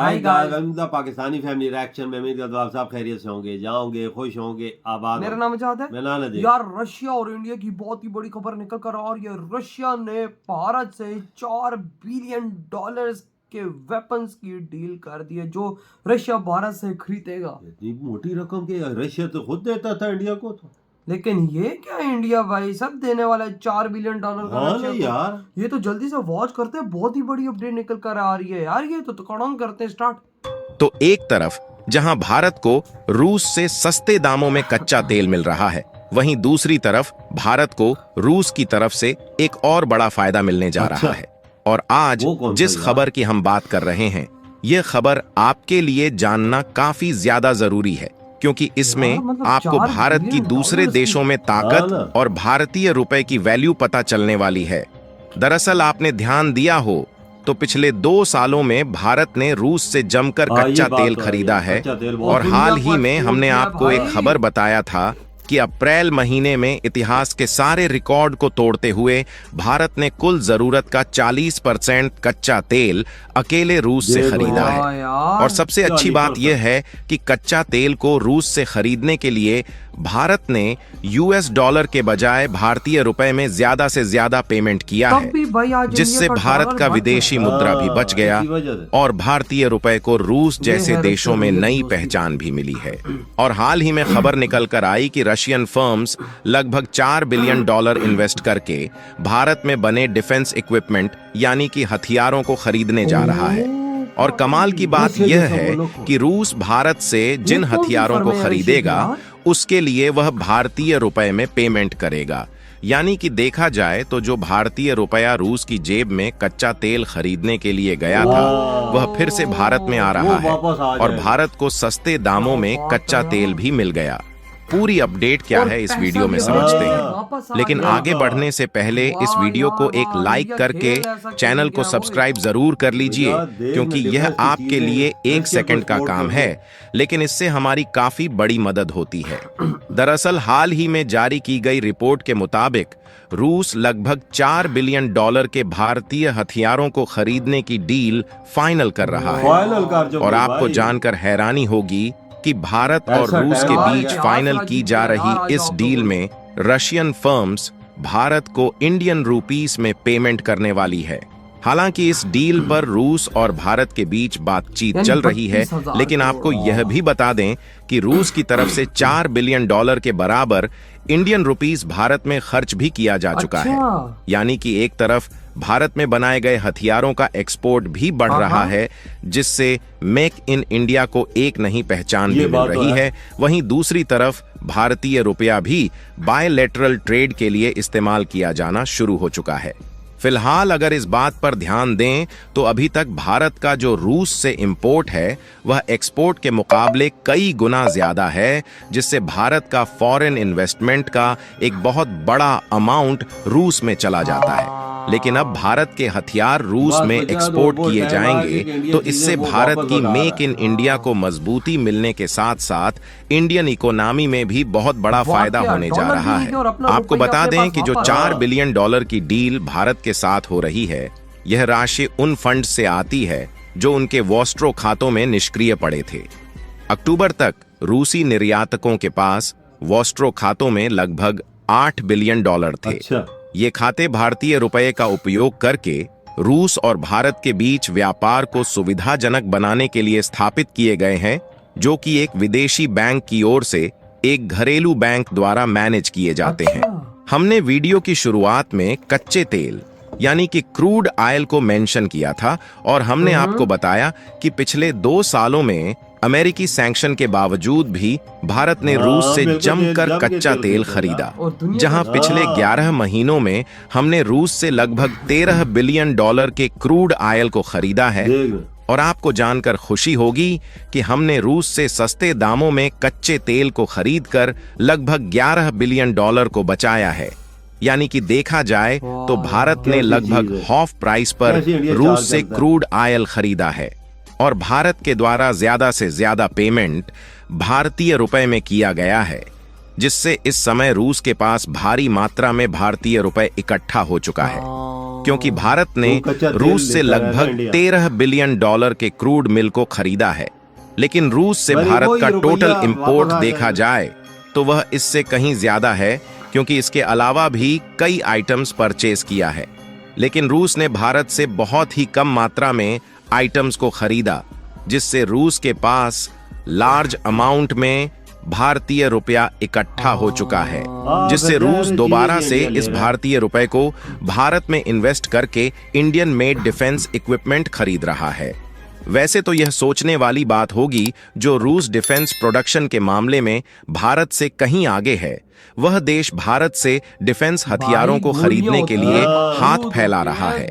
Hi guys, Pakistani family reaction में उम्मीद करता हूं आप सब खैरियत से होंगे, जाओगे, खुश होंगे, आबाद। मेरा नाम जाद है। मैं नाम है यार, रशिया और इंडिया की बहुत ही बड़ी खबर निकल कर आ रही है। रशिया ने भारत से $4 बिलियन के वेपन्स की डील कर दी है, जो रशिया भारत से खरीदेगा। इतनी मोटी रकम के रशिया तो खुद देता था इंडिया को तो। लेकिन ये क्या, इंडिया भाई सब देने वाला है $4 बिलियन का रशिया को। यार ये तो जल्दी से वॉच करते हैं, बहुत ही बड़ी अपडेट निकल कर आ रही है यार। ये तो कड़ांग करते हैं स्टार्ट। तो एक तरफ जहां भारत को रूस से सस्ते दामों में कच्चा तेल मिल रहा है, वहीं दूसरी तरफ भारत को रूस की तरफ से एक और बड़ा फायदा मिलने जा रहा है। और आज जिस खबर की हम बात कर रहे हैं, यह खबर आपके लिए जानना काफी ज्यादा जरूरी है, क्योंकि इसमें आपको भारत की दूसरे देशों में ताकत और भारतीय रुपए की वैल्यू पता चलने वाली है। दरअसल आपने ध्यान दिया हो तो पिछले 2 सालों में भारत ने रूस से जमकर कच्चा तेल खरीदा है। और हाल ही में हमने आपको एक खबर बताया था कि अप्रैल महीने में इतिहास के सारे रिकॉर्ड को तोड़ते हुए भारत ने कुल जरूरत का 40% कच्चा तेल अकेले रूस से खरीदा है। और सबसे अच्छी बात यह है कि कच्चा तेल को रूस से खरीदने के लिए भारत ने $, के बजाय भारतीय रुपए में ज्यादा से ज्यादा पेमेंट किया है, जिससे भारत का विदेशी मुद्रा भी बच गया और भारतीय रुपए को रूस जैसे देशों में नई पहचान भी मिली है। और हाल ही में खबर निकल कर आई कि रशियन फर्म्स लगभग $4 बिलियन इन्वेस्ट करके भारत में बने डिफेंस इक्विपमेंट यानी कि हथियारों को खरीदने जा रहा है। और कमाल की बात यह है कि रूस भारत से जिन हथियारों को खरीदेगा उसके लिए वह भारतीय रुपए में पेमेंट करेगा। यानी कि देखा जाए तो जो भारतीय रुपया रूस की जेब में कच्चा तेल खरीदने के लिए गया था, वह फिर से भारत में आ रहा है और भारत को सस्ते दामों में कच्चा तेल भी मिल गया। पूरी अपडेट क्या है इस वीडियो में समझते हैं, लेकिन आगे बढ़ने से पहले इस वीडियो को एक लाइक करके चैनल को सब्सक्राइब जरूर कर लीजिए, क्योंकि यह आपके लिए 1 सेकंड का काम है, लेकिन इससे हमारी काफी बड़ी मदद होती है। दरअसल हाल ही में जारी की गई रिपोर्ट के मुताबिक रूस लगभग $4 बिलियन के भारतीय हथियारों को खरीदने की डील फाइनल कर रहा है। और आपको जानकर हैरानी होगी कि भारत और रूस के बीच फाइनल की जा रही इस डील में रशियन फर्म्स भारत को इंडियन रुपीस में पेमेंट करने वाली है। हालांकि इस डील पर रूस और भारत के बीच बातचीत चल रही है, लेकिन आपको यह भी बता दें कि रूस की तरफ से $4 बिलियन के बराबर इंडियन रुपीस भारत में खर्च भी किया जा चुका है। यानी कि एक तरफ भारत में बनाए गए हथियारों का एक्सपोर्ट भी बढ़ रहा है, जिससे मेक इन इंडिया को एक नई पहचान भी मिल रही है। वहीं दूसरी तरफ भारतीय रुपया भी बायलैटरल ट्रेड के लिए इस्तेमाल किया जाना शुरू हो चुका है। फिलहाल अगर इस बात पर ध्यान दें तो अभी तक भारत का जो रूस से इंपोर्ट है वह एक्सपोर्ट के मुकाबले कई गुना ज्यादा है, जिससे भारत का फॉरेन इन्वेस्टमेंट का एक बहुत बड़ा अमाउंट रूस में चला जाता है। लेकिन अब भारत के हथियार रूस में एक्सपोर्ट किए जाएंगे तो इससे भारत की मेक इन इंडिया को मजबूती मिलने के साथ साथ इंडियन इकोनॉमी में भी बहुत बड़ा फायदा होने जा रहा है। आपको बता दें कि जो $4 बिलियन की डील भारत के साथ हो रही है, यह राशि उन फंड से आती है जो उनके वॉस्ट्रो खातों में निष्क्रिय पड़े थे। अक्टूबर तक रूसी निर्यातकों के पास वॉस्ट्रो खातों में लगभग $8 बिलियन थे। ये खाते भारतीय रुपए का उपयोग करके रूस और भारत के बीच व्यापार को सुविधाजनक बनाने के लिए स्थापित किए गए हैं, जो कि एक विदेशी बैंक की ओर से एक घरेलू बैंक द्वारा मैनेज किए जाते हैं। हमने वीडियो की शुरुआत में कच्चे तेल यानी कि क्रूड ऑयल को मेंशन किया था और हमने आपको बताया कि पिछले 2 सालों में अमेरिकी सैंक्शन के बावजूद भी भारत ने रूस से जमकर कच्चा तेल खरीदा, जहां पिछले 11 महीनों में हमने रूस से लगभग $13 बिलियन के क्रूड ऑयल को खरीदा है। और आपको जानकर खुशी होगी कि हमने रूस से सस्ते दामों में कच्चे तेल को खरीदकर लगभग $11 बिलियन को बचाया है। यानी कि देखा जाए तो भारत ने लगभग हाफ प्राइस पर रूस से क्रूड ऑयल खरीदा है और भारत के द्वारा ज्यादा से ज्यादा पेमेंट भारतीय रुपए में किया गया है, जिससे इस समय रूस के पास भारी मात्रा में भारतीय रुपए इकट्ठा हो चुका है। क्योंकि भारत ने वो कच्चा तेल रूस से लेकर आया ना लगभग इंडिया। $13 बिलियन के क्रूड मिल को खरीदा है। लेकिन रूस से भाई भारत वही का रुपया टोटल वापस इंपोर्ट आ देखा जाएगा। जाए तो वह इससे कहीं ज्यादा है, क्योंकि इसके अलावा भी कई आइटम्स परचेज किया है। लेकिन रूस ने भारत से बहुत ही कम मात्रा में आइटम्स को खरीदा, जिससे रूस के पास लार्ज अमाउंट में भारतीय रुपया इकट्ठा हो चुका है, जिससे रूस दोबारा से इस भारतीय रुपए को भारत में इन्वेस्ट करके इंडियन मेड डिफेंस इक्विपमेंट खरीद रहा है। वैसे तो यह सोचने वाली बात होगी, जो रूस डिफेंस प्रोडक्शन के मामले में भारत से कहीं आगे है, वह देश भारत से डिफेंस हथियारों को खरीदने के लिए हाथ फैला रहा है।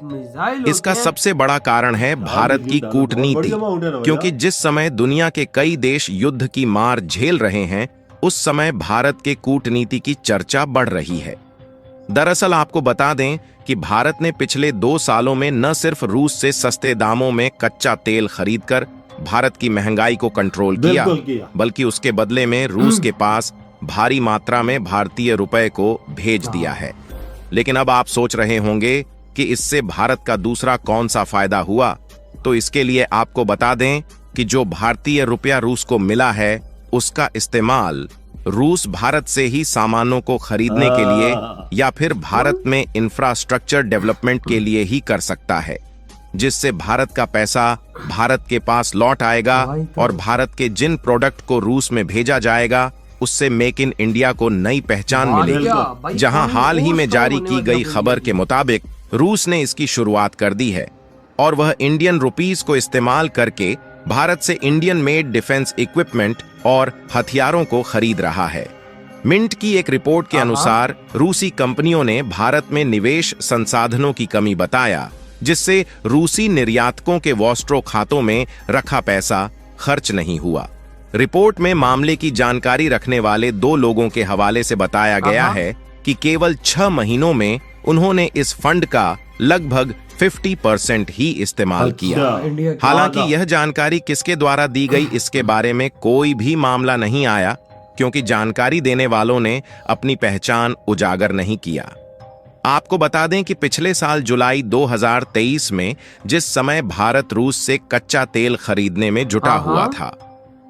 इसका सबसे बड़ा कारण है भारत की कूटनीति, क्योंकि जिस समय दुनिया के कई देश युद्ध की मार झेल रहे हैं, उस समय भारत के कूटनीति की चर्चा बढ़ रही है। दरअसल आपको बता दें कि भारत ने पिछले 2 सालों में न सिर्फ रूस से सस्ते दामों में कच्चा तेल खरीदकर भारत की महंगाई को कंट्रोल किया, बल्कि उसके बदले में रूस के पास भारी मात्रा में भारतीय रुपए को भेज दिया है। लेकिन अब आप सोच रहे होंगे कि इससे भारत का दूसरा कौन सा फायदा हुआ, तो इसके लिए आपको बता दें कि जो भारतीय रुपया रूस को मिला है, उसका इस्तेमाल रूस भारत से ही सामानों को खरीदने के लिए या फिर भारत में इंफ्रास्ट्रक्चर डेवलपमेंट के लिए ही कर सकता है, जिससे भारत का पैसा भारत के पास लौट आएगा और भारत के जिन प्रोडक्ट को रूस में भेजा जाएगा, उससे मेक इन इंडिया को नई पहचान मिलेगी। जहां हाल ही में जारी की गई खबर के मुताबिक रूस ने इसकी शुरुआत कर दी है और वह इंडियन रुपीस को इस्तेमाल करके भारत से इंडियन मेड डिफेंस इक्विपमेंट और हथियारों को खरीद रहा है। मिंट की एक रिपोर्ट के अनुसार रूसी कंपनियों ने भारत में निवेश संसाधनों की कमी बताया, जिससे रूसी निर्यातकों के वॉस्ट्रो खातों में रखा पैसा खर्च नहीं हुआ। रिपोर्ट में मामले की जानकारी रखने वाले 2 लोगों के हवाले से बताया गया है कि केवल 6 महीनों में उन्होंने इस फंड का लगभग 50% ही इस्तेमाल किया। हालांकि यह जानकारी किसके द्वारा दी गई, इसके बारे में कोई भी मामला नहीं आया, क्योंकि जानकारी देने वालों ने अपनी पहचान उजागर नहीं किया। आपको बता दें कि पिछले साल जुलाई 2023 में जिस समय भारत रूस से कच्चा तेल खरीदने में जुटा हुआ था,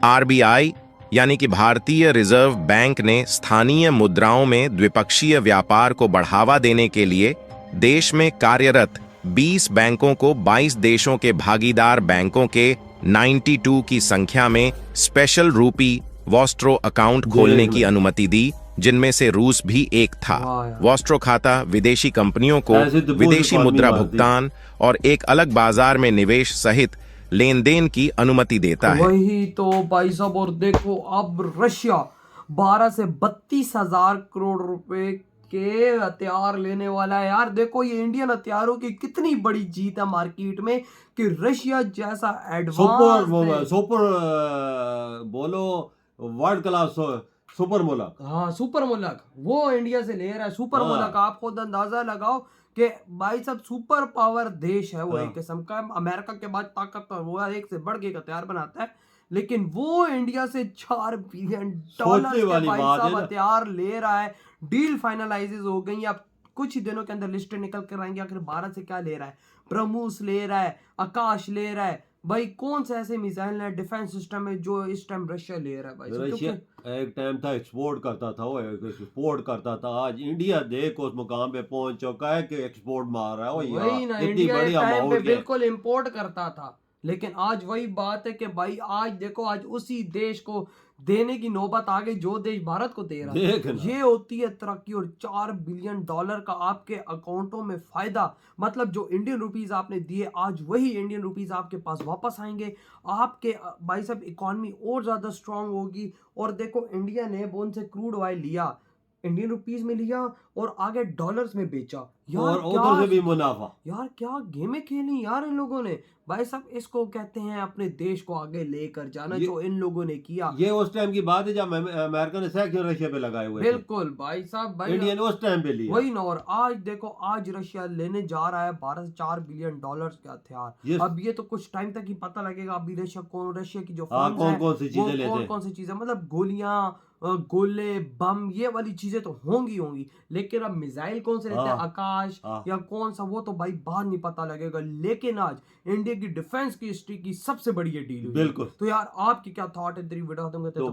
आरबीआई यानी कि भारतीय रिजर्व बैंक ने स्थानीय मुद्राओं में द्विपक्षीय व्यापार को बढ़ावा देने के लिए देश में कार्यरत 20 बैंकों को 22 देशों के भागीदार बैंकों के 92 की संख्या में स्पेशल रूपी वॉस्ट्रो अकाउंट खोलने की अनुमति दी, जिनमें से रूस भी एक था। वॉस्ट्रो खाता विदेशी कंपनियों को विदेशी मुद्रा भुगतान और एक अलग बाजार में निवेश सहित लेन देन की अनुमति देता है। वही तो भाई साहब, और देखो अब रशिया 12 से 32,000 करोड़ रुपए के हथियार लेने वाला है। यार देखो ये इंडियन हथियारों की कितनी बड़ी जीत है मार्केट में, कि रशिया जैसा सुपर बोलो वर्ल्ड क्लास सुपर मुल्क, हाँ सुपर मुल्क वो इंडिया से ले रहा है। सुपर मुल्क आप खुद अंदाजा लगाओ कि भाई साहब सुपर पावर देश है वो, एक किस्म का अमेरिका के बाद ताकतवर, वो एक से बढ़ के एक हथियार बनाता है, लेकिन वो इंडिया से $4 बिलियन के भाई साहब हथियार ले रहा है। डील फाइनलाइजेज हो गई, अब कुछ ही दिनों के अंदर लिस्टें निकल कर आएंगी। आखिर भारत से क्या ले रहा है? ब्रह्मोस ले रहा है, आकाश ले रहा है, भाई कौन से ऐसे मिसाइल है डिफेंस सिस्टम है जो इस टाइम रशिया ले रहा है? भाई रशिया एक टाइम था एक्सपोर्ट करता था, वो एक्सपोर्ट करता था। आज इंडिया देख उस मुकाम पे पहुंच चुका है कि एक्सपोर्ट मार रहा है। वही ना, इंडिया एक टाइम पे बिल्कुल इंपोर्ट करता था, लेकिन आज वही बात है कि भाई आज देखो, आज उसी देश को देने की नौबत आ गई जो देश भारत को दे रहा है। ये होती है तरक्की, और $4 बिलियन का आपके अकाउंटों में फायदा। मतलब जो इंडियन रुपीस आपने दिए, आज वही इंडियन रुपीस आपके पास वापस आएंगे। आपके भाई साहब इकोनॉमी और ज्यादा स्ट्रांग होगी। और देखो इंडिया ने बोन से क्रूड ऑयल लिया, इंडियन रुपीस में लिया और आगे डॉलर्स में बेचा। यार और उधर से भी मुनाफा। यार क्या गेमें खेली यार इन लोगों ने। भाई साहब इसको कहते हैं अपने देश को आगे लेकर जाना, जो इन लोगों ने किया। ये उस टाइम की बात है जब अमेरिका ने सैंक्शन रशिया पे लगाए हुए। बिल्कुल भाई साहब, भाई इंडियन उस टाइम पे लिया वही ना। और आज देखो, आज रशिया लेने जा रहा है भारत से $4 बिलियन के हथियार। अब ये तो कुछ टाइम तक ही पता लगेगा। अभी रशिया की जो कौन सी चीजें लेते हैं, कौन सी चीजें, मतलब गोलियां, गोले, बम, ये वाली चीजें तो होंगी, लेकिन अब मिसाइल कौन से लेते हैं? आकाश कैश हाँ। या कौन सा, वो तो भाई बाद नहीं पता लगेगा, लेकिन आज इंडिया की डिफेंस की हिस्ट्री की सबसे बड़ी ये डील हुई है। बिल्कुल। तो यार आपकी क्या थॉट है, वीडियो खत्म करते हैं तो तो